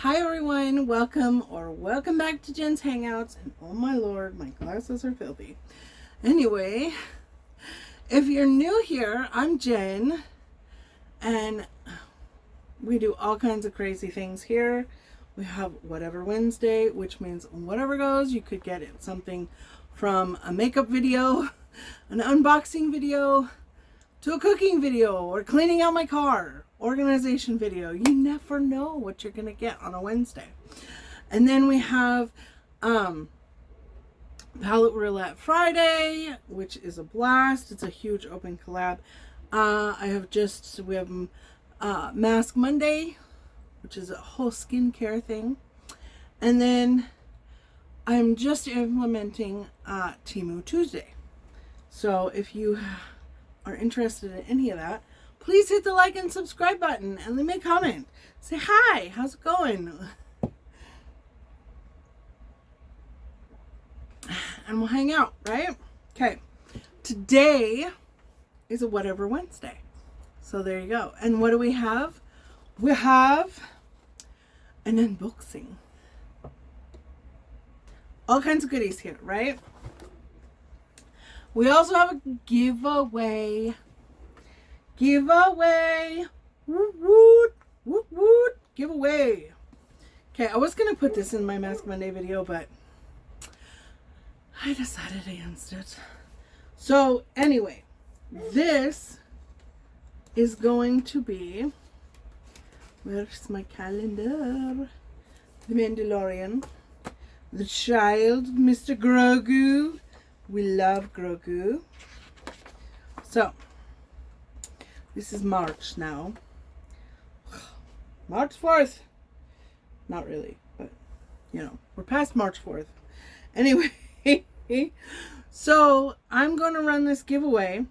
Hi everyone, welcome back to Jen's Hangouts, and oh my lord, my glasses are filthy. Anyway, if you're new here, I'm Jen, and we do all kinds of crazy things here. We have Whatever Wednesday, which means whatever goes. You could get something from a makeup video, an unboxing video, to a cooking video, or cleaning out my car, organization video. You never know what you're going to get on a Wednesday. And then we have Palette Roulette Friday, which is a blast. It's a huge open collab. We have Mask Monday, which is a whole skincare thing. And then I'm just implementing Temu Tuesday. So if you are interested in any of that, please hit the like and subscribe button and leave me a comment. Say hi, how's it going? And we'll hang out, right? Okay. Today is a Whatever Wednesday. So there you go. And what do we have? We have an unboxing. All kinds of goodies here, right? We also have a giveaway. Giveaway. Woot woot. Woot woot. Giveaway. Okay, I was going to put this in my Mask Monday video, but I decided against it. So, anyway, this is going to be, where's my calendar? The Mandalorian. The child, Mr. Grogu. We love Grogu. So, this is March now. March 4th. Not really, but, we're past March 4th. Anyway, so I'm going to run this giveaway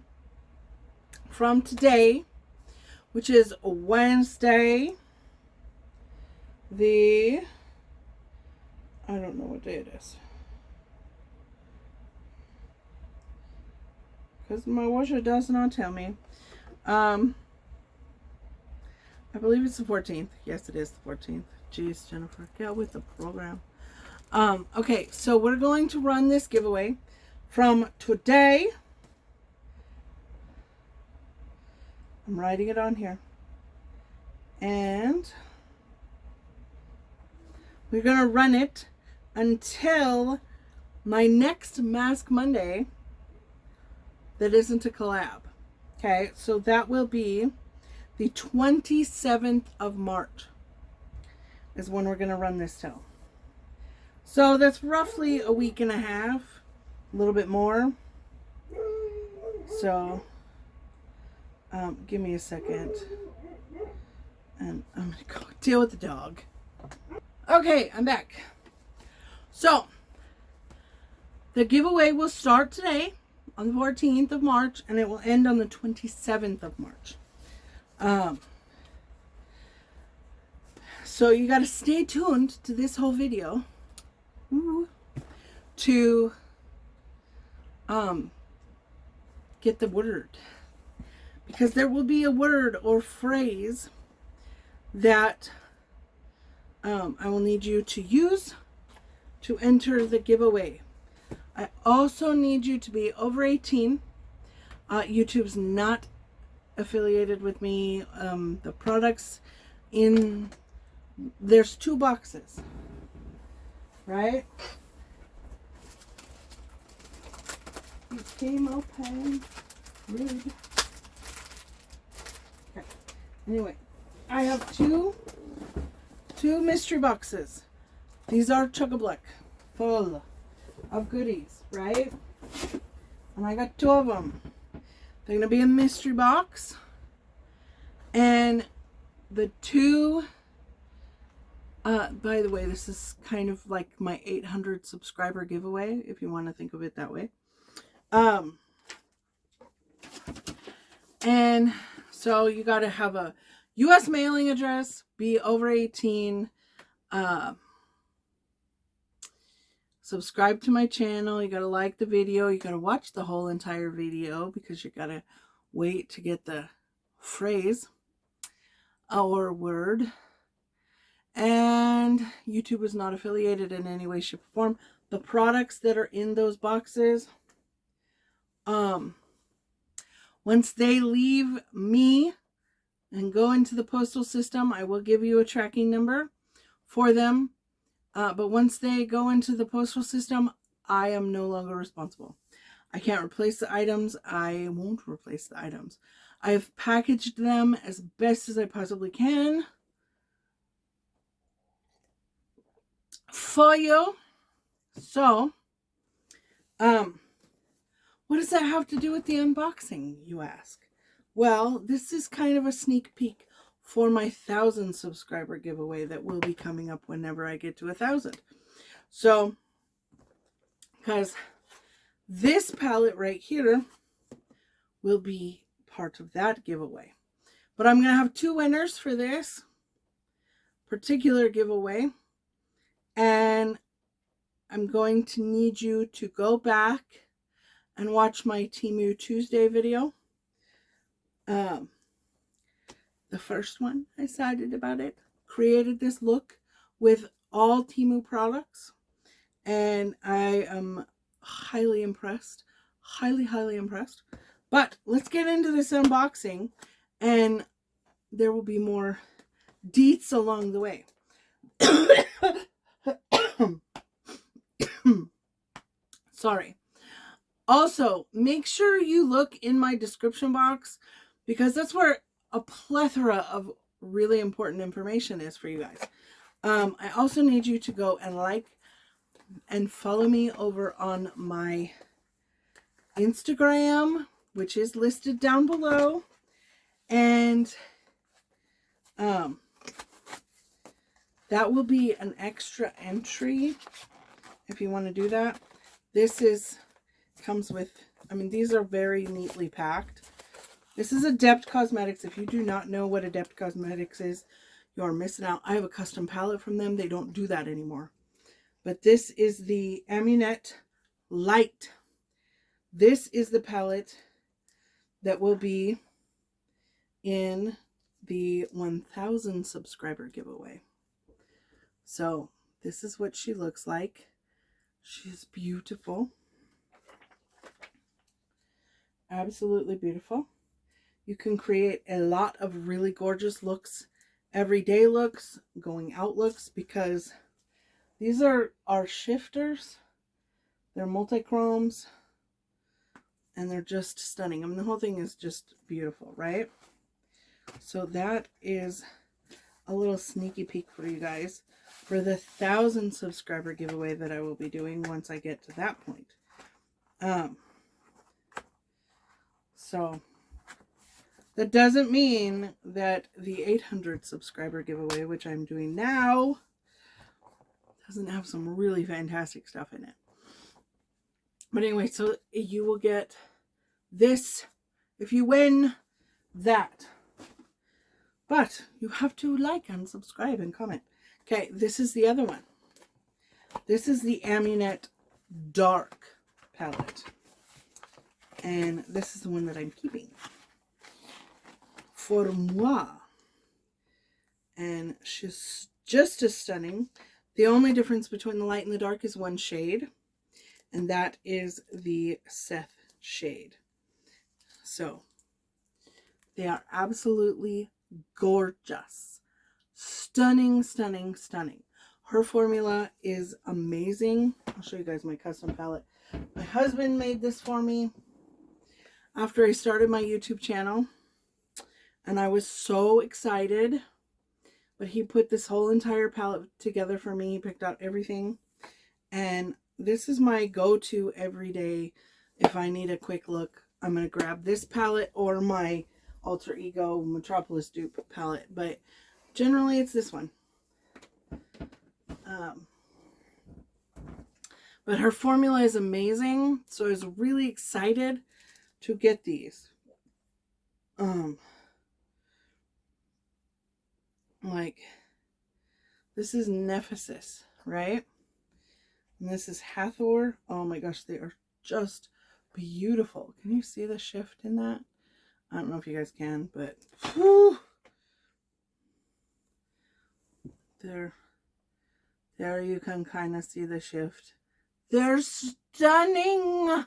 from today, which is Wednesday, I don't know what day it is, because my washer does not tell me. I believe it's the 14th. Yes, it is the 14th. Jeez, Jennifer, get with the program. Okay, so we're going to run this giveaway from today. I'm writing it on here. And we're going to run it until my next Mask Monday that isn't a collab. Okay, so that will be the 27th of March is when we're going to run this till. So that's roughly a week and a half, a little bit more. So, give me a second. And I'm going to go deal with the dog. Okay, I'm back. So, the giveaway will start today on the 14th of March, and it will end on the 27th of March. So you got to stay tuned to this whole video to get the word, because there will be a word or phrase that I will need you to use to enter the giveaway. I also need you to be over 18. YouTube's not affiliated with me. The products there's 2 boxes, right? It came open. Rude. Okay. Anyway, I have two mystery boxes. These are chock-a-block, full of goodies, right? And I got 2 of them. They're gonna be a mystery box, and the 2. By the way, this is kind of like my 800 subscriber giveaway, if you want to think of it that way. And so you got to have a U.S. mailing address, be over 18, subscribe to my channel. You got to like the video. You got to watch the whole entire video, because you got to wait to get the phrase or word. And YouTube is not affiliated in any way, shape, or form. The products that are in those boxes, once they leave me and go into the postal system, I will give you a tracking number for them. But once they go into the postal system, I am no longer responsible. I can't replace the items. I won't replace the items. I've packaged them as best as I possibly can for you. So, what does that have to do with the unboxing, you ask? Well, this is kind of a sneak peek for my 1,000 subscriber giveaway that will be coming up whenever I get to 1,000. So, because this palette right here will be part of that giveaway. But I'm going to have 2 winners for this particular giveaway. And I'm going to need you to go back and watch my Temu Tuesday video. The first one, I cited about it, created this look with all Temu products. And I am highly impressed. Highly impressed. But let's get into this unboxing, and there will be more deets along the way. Sorry. Also, make sure you look in my description box, because that's where a plethora of really important information is for you guys. I also need you to go and like and follow me over on my Instagram, which is listed down below. And that will be an extra entry if you want to do that. This comes with, I mean, these are very neatly packed. This is Adept Cosmetics. If you do not know what Adept Cosmetics is, you're missing out. I have a custom palette from them. They don't do that anymore. But this is the Amulet Light. This is the palette that will be in the 1,000 subscriber giveaway. So this is what she looks like. She's beautiful. Absolutely beautiful. You can create a lot of really gorgeous looks, everyday looks, going out looks, because these are our shifters. They're multi-chromes, and they're just stunning. I mean, the whole thing is just beautiful, right? So that is a little sneaky peek for you guys for the 1,000 subscriber giveaway that I will be doing once I get to that point. So that doesn't mean that the 800 subscriber giveaway, which I'm doing now, doesn't have some really fantastic stuff in it. But anyway, so you will get this if you win that. But you have to like and subscribe and comment. Okay, this is the other one. This is the Amulet Dark palette. And this is the one that I'm keeping. For moi. And she's just as stunning. The only difference between the light and the dark is one shade. And that is the Seth shade. So, they are absolutely gorgeous. Stunning, stunning, stunning. Her formula is amazing. I'll show you guys my custom palette. My husband made this for me after I started my YouTube channel. And I was so excited. But he put this whole entire palette together for me. He picked out everything. And this is my go-to everyday. If I need a quick look, I'm going to grab this palette or my Alter Ego Metropolis dupe palette. But generally it's this one. But her formula is amazing. So I was really excited to get these. Like, this is Nephesis, right? And this is Hathor. Oh my gosh, they are just beautiful. Can you see the shift in that? I don't know if you guys can, but whew, they're There you can kind of see the shift. They're stunning.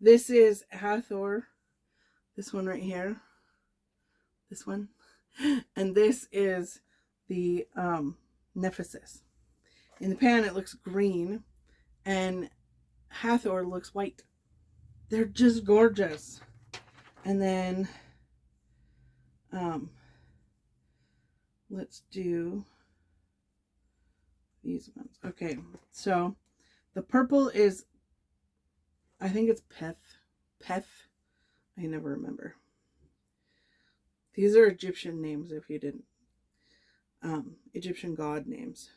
This is Hathor. This one right here. This one. And this is the Nephesis. In the pan it looks green and Hathor looks white. They're just gorgeous. And then let's do these ones. Okay, so the purple is, I think it's Peth. I never remember. These are Egyptian names if you didn't. Egyptian god names.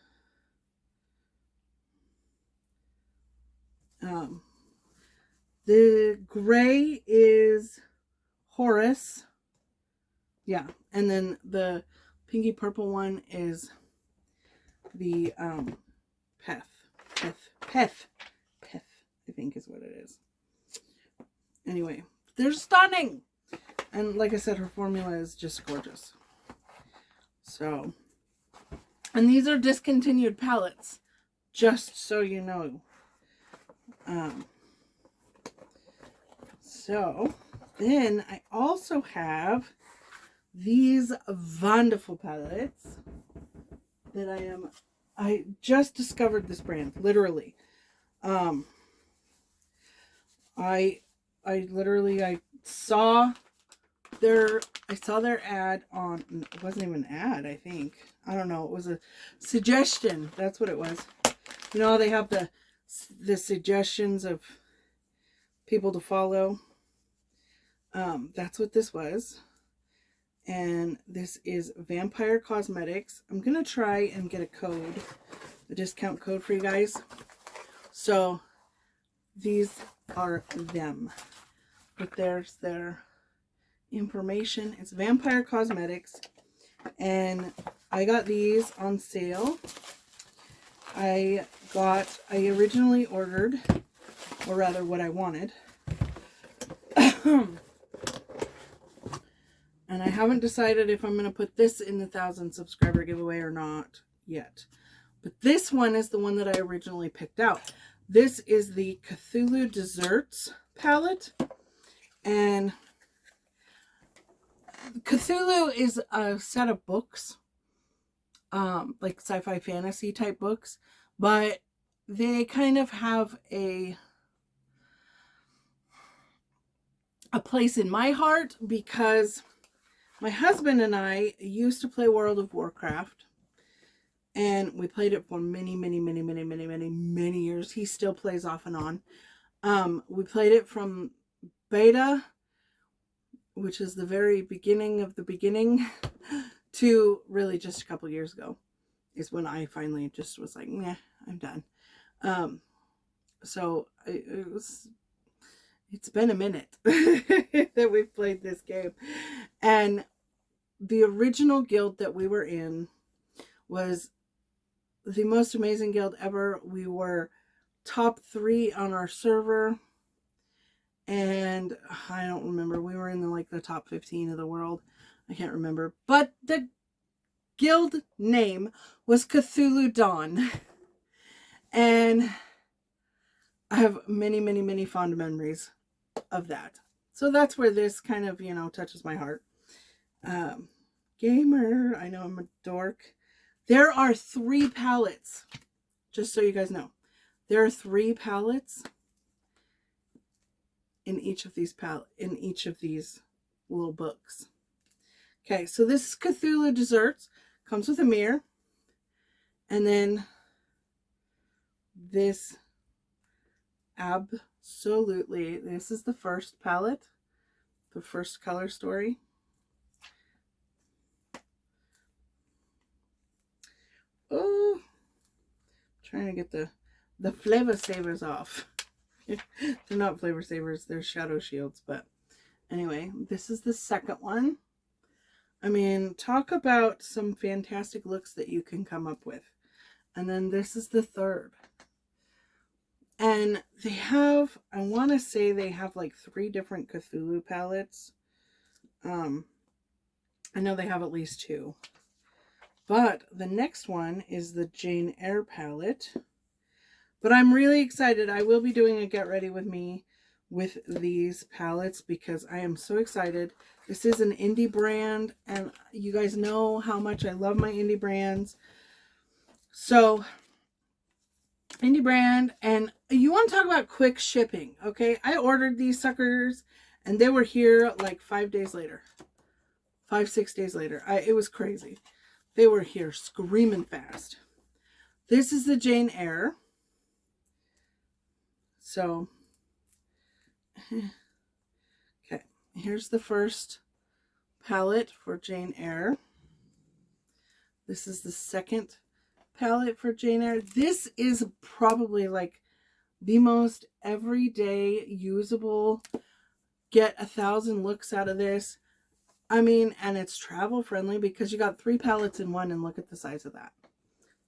The gray is Horus. Yeah, and then the pinky purple one is the Peth, I think is what it is. Anyway, they're stunning. And like I said, her formula is just gorgeous. So, and these are discontinued palettes, just so you know. So, then I also have these wonderful palettes that I just discovered this brand, literally. I saw their ad on, it wasn't even an ad, I think. I don't know, it was a suggestion. That's what it was. You know, they have the suggestions of people to follow. That's what this was. And this is Vampire Cosmetics. I'm going to try and get a code, a discount code for you guys. So these are them. But there's their information. It's Vampire Cosmetics. And I got these on sale. I originally ordered, or rather what I wanted. And I haven't decided if I'm going to put this in the 1,000 subscriber giveaway or not yet. But this one is the one that I originally picked out. This is the Cthulhu Desserts palette. And Cthulhu is a set of books. Like sci-fi fantasy type books. But they kind of have a place in my heart because my husband and I used to play World of Warcraft, and we played it for many years. He still plays off and on. We played it from beta, which is the very beginning of the beginning, to really just a couple years ago is when I finally just was like, nah, I'm done. So it's been a minute that we've played this game. And the original guild that we were in was the most amazing guild ever. We were top 3 on our server. And I don't remember. We were in the top 15 of the world. I can't remember. But the guild name was Cthulhu Dawn. And I have many fond memories of that. So that's where this kind of, touches my heart. Gamer, I know I'm a dork. There are 3 palettes. Just so you guys know. There are 3 palettes in each of these little books. Okay, so this is Cthulhu Desserts. Comes with a mirror. And then this absolutely, this is the first palette, the first color story. Oh, trying to get the flavor savers off. They're not flavor savers, they're shadow shields. But anyway, this is the second one. I mean, talk about some fantastic looks that you can come up with. And then this is the third. And they have, I want to say they have 3 different Cthulhu palettes. I know they have at least 2. But the next one is the Jane Eyre palette. But I'm really excited. I will be doing a get ready with me with these palettes because I am so excited. This is an indie brand, and you guys know how much I love my indie brands. So, indie brand, and you want to talk about quick shipping, okay? I ordered these suckers, and they were here like 5 days later. 5-6 days later. It was crazy. They were here screaming fast. This is the Jane Eyre. So, okay, here's the first palette for Jane Eyre. This is the second palette for Jane Eyre. This is probably like the most everyday usable, get 1,000 looks out of this. I mean, and it's travel friendly because you got 3 palettes in one, and look at the size of that.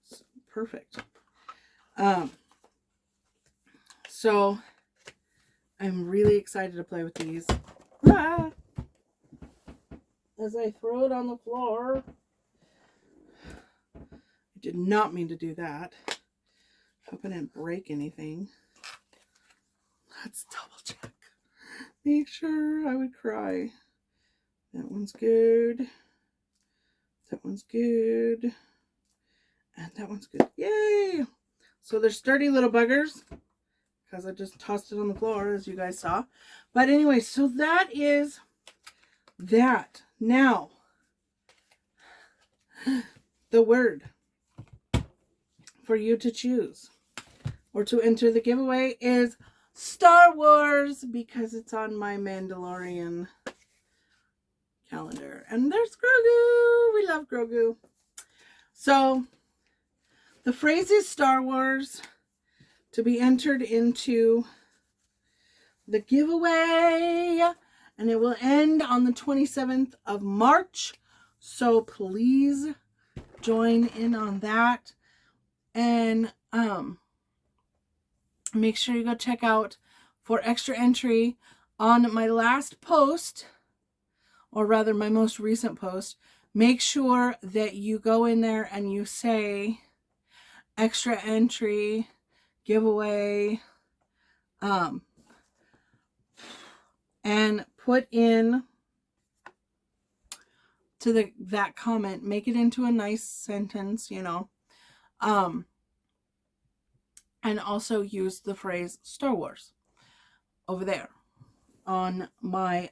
It's perfect. So I'm really excited to play with these. Ah! As I throw it on the floor. I did not mean to do that. Hope I didn't break anything. Let's double check. Make sure. I would cry. That one's good. That one's good. And that one's good. Yay! So they're sturdy little buggers, because I just tossed it on the floor, as you guys saw. But anyway, so that is that. Now, the word for you to choose or to enter the giveaway is Star Wars, because it's on my Mandalorian calendar. And there's Grogu. We love Grogu. So, the phrase is Star Wars to be entered into the giveaway, and it will end on the 27th of March. So please join in on that, and make sure you go check out for extra entry on my last post, or rather my most recent post. Make sure that you go in there and you say extra entry giveaway, and put in to that comment, make it into a nice sentence, you know, and also use the phrase Star Wars over there on my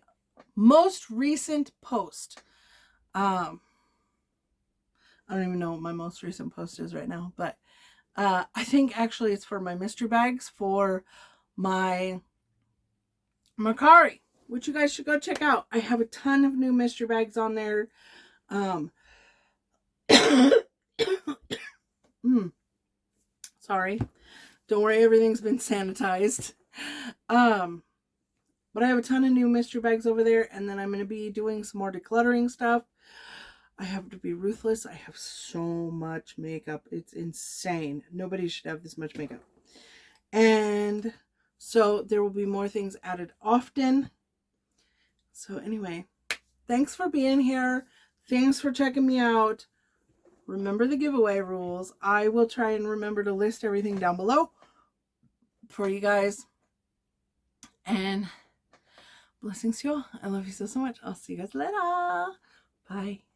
most recent post. I don't even know what my most recent post is right now, but I think actually it's for my mystery bags for my Mercari, which you guys should go check out. I have a ton of new mystery bags on there. Sorry. Don't worry, everything's been sanitized. But I have a ton of new mystery bags over there, and then I'm going to be doing some more decluttering stuff. I have to be ruthless. I have so much makeup. It's insane. Nobody should have this much makeup. And so there will be more things added often. So anyway, thanks for being here. Thanks for checking me out. Remember the giveaway rules. I will try and remember to list everything down below for you guys. And blessings to you all. I love you so much. I'll see you guys later. Bye.